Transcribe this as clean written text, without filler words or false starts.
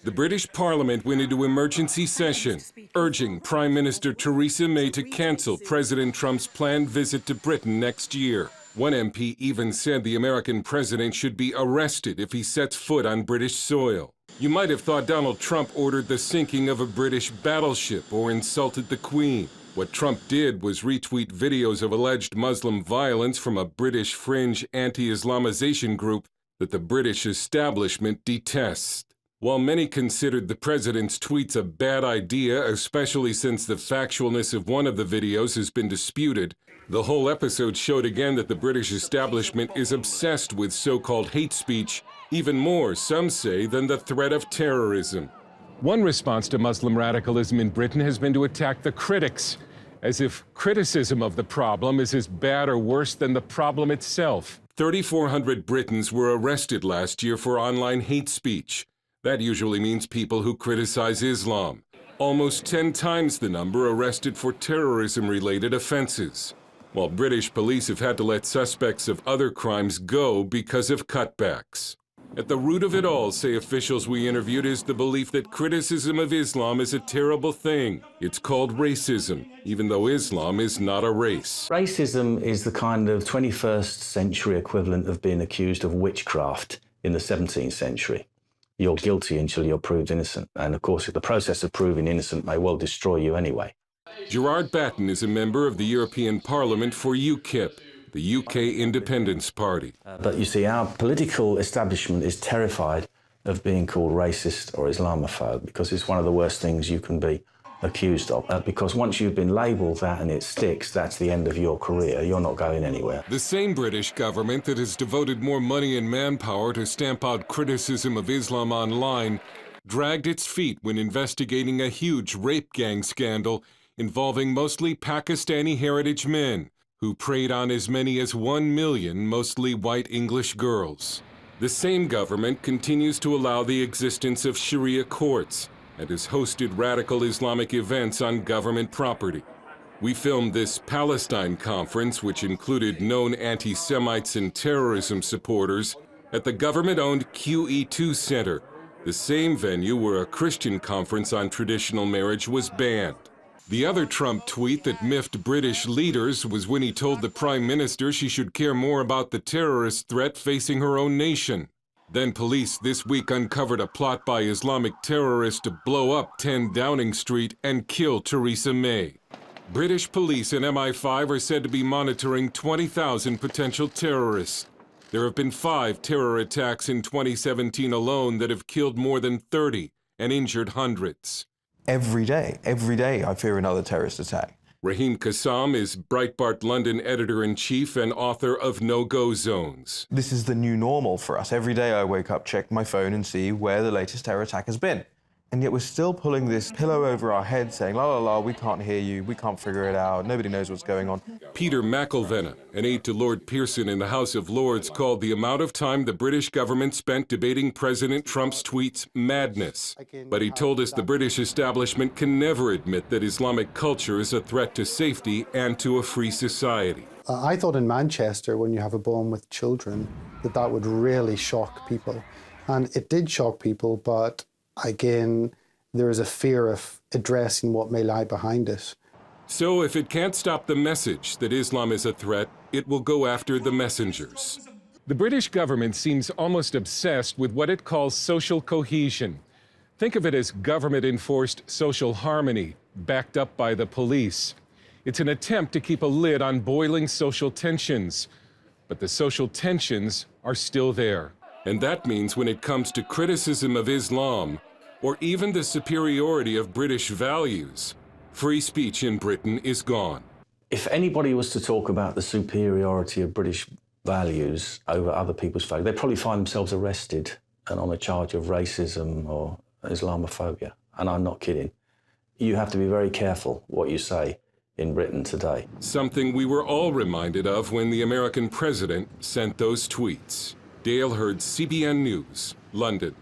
The British Parliament went into emergency session, urging Prime Minister Theresa May to cancel President Trump's planned visit to Britain next year. One MP even said the American president should be arrested if he sets foot on British soil. You might have thought Donald Trump ordered the sinking of a British battleship or insulted the Queen. What Trump did was retweet videos of alleged Muslim violence from a British fringe anti-Islamization group that the British establishment detests. While many considered the president's tweets a bad idea, especially since the factualness of one of the videos has been disputed, the whole episode showed again that the British establishment is obsessed with so-called hate speech, even more, some say, than the threat of terrorism. One response to Muslim radicalism in Britain has been to attack the critics, as if criticism of the problem is as bad or worse than the problem itself. 3,400 Britons were arrested last year for online hate speech. That usually means people who criticize Islam. Almost 10 times the number arrested for terrorism-related offenses, while British police have had to let suspects of other crimes go because of cutbacks. At the root of it all, say officials we interviewed, is the belief that criticism of Islam is a terrible thing. It's called racism, even though Islam is not a race. Racism is the kind of 21st century equivalent of being accused of witchcraft in the 17th century. You're guilty until you're proved innocent. And of course, the process of proving innocent may well destroy you anyway. Gerard Batten is a member of the European Parliament for UKIP, the UK Independence Party. But you see, our political establishment is terrified of being called racist or Islamophobe because it's one of the worst things you can be accused of. Because once you've been labelled that and it sticks, that's the end of your career. You're not going anywhere. The same British government that has devoted more money and manpower to stamp out criticism of Islam online dragged its feet when investigating a huge rape gang scandal involving mostly Pakistani heritage men who preyed on as many as 1 million mostly white English girls. The same government continues to allow the existence of Sharia courts and has hosted radical Islamic events on government property. We filmed this Palestine conference, which included known anti-Semites and terrorism supporters, at the government-owned QE2 Center, the same venue where a Christian conference on traditional marriage was banned. The other Trump tweet that miffed British leaders was when he told the Prime Minister she should care more about the terrorist threat facing her own nation. Then police this week uncovered a plot by Islamic terrorists to blow up 10 Downing Street and kill Theresa May. British police and MI5 are said to be monitoring 20,000 potential terrorists. There have been 5 terror attacks in 2017 alone that have killed more than 30 and injured hundreds. Every day I fear another terrorist attack. Raheem Kassam is Breitbart London editor-in-chief and author of No-Go Zones. This is the new normal for us. Every day I wake up, check my phone and see where the latest terror attack has been. And yet we're still pulling this pillow over our head saying, la la la, we can't hear you, we can't figure it out, nobody knows what's going on. Peter McIlvenna, an aide to Lord Pearson in the House of Lords, called the amount of time the British government spent debating President Trump's tweets madness. But he told us the British establishment can never admit that Islamic culture is a threat to safety and to a free society. I thought in Manchester, when you have a bomb with children, that would really shock people. And it did shock people, but again, there is a fear of addressing what may lie behind it. So if it can't stop the message that Islam is a threat, it will go after the messengers. The British government seems almost obsessed with what it calls social cohesion. Think of it as government-enforced social harmony, backed up by the police. It's an attempt to keep a lid on boiling social tensions. But the social tensions are still there. And that means when it comes to criticism of Islam, or even the superiority of British values, free speech in Britain is gone. If anybody was to talk about the superiority of British values over other people's values, they'd probably find themselves arrested and on a charge of racism or Islamophobia. And I'm not kidding. You have to be very careful what you say in Britain today. Something we were all reminded of when the American president sent those tweets. Hurd, CBN News, London.